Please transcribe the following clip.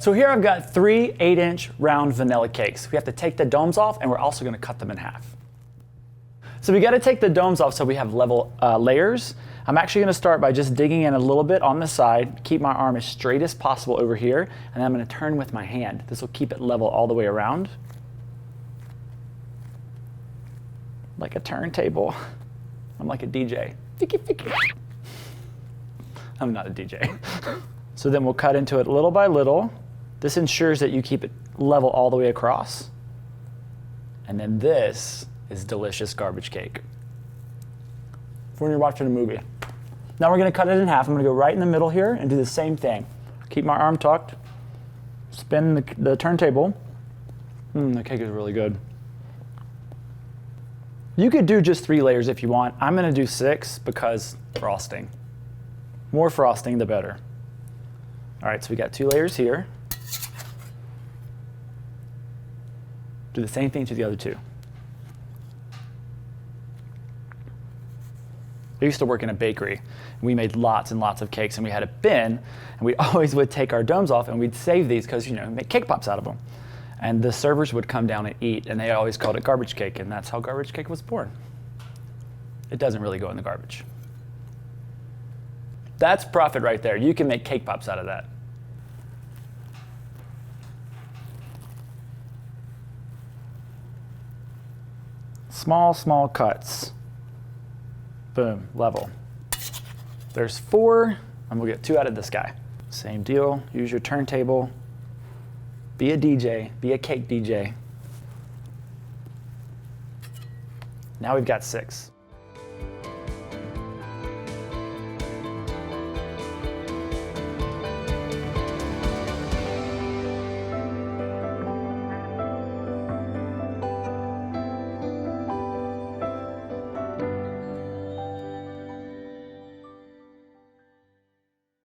So here I've got 3 8-inch round vanilla cakes. We have to take the domes off, and we're also going to cut them in half. So we got to take the domes off so we have level layers. I'm actually going to start by just digging in a little bit on the side, keep my arm as straight as possible over here, and then I'm going to turn with my hand. This will keep it level all the way around. Like a turntable. I'm like a DJ. I'm not a DJ. So then we'll cut into it little by little. This ensures that you keep it level all the way across. And then this is delicious garbage cake for when you're watching a movie. Now we're gonna cut it in half. I'm gonna go right in the middle here and do the same thing. Keep my arm tucked, spin the turntable. The cake is really good. You could do just 3 layers if you want. I'm gonna do 6 because frosting. More frosting, the better. All right, so we got 2 layers here. Do the same thing to the other 2. I used to work in a bakery. We made lots and lots of cakes, and we had a bin, and we always would take our domes off, and we'd save these because, you know, make cake pops out of them. And the servers would come down and eat, and they always called it garbage cake, and that's how garbage cake was born. It doesn't really go in the garbage. That's profit right there. You can make cake pops out of that. Small, small cuts. Boom, level. There's 4, and we'll get 2 out of this guy. Same deal, use your turntable. Be a DJ, be a cake DJ. Now we've got 6.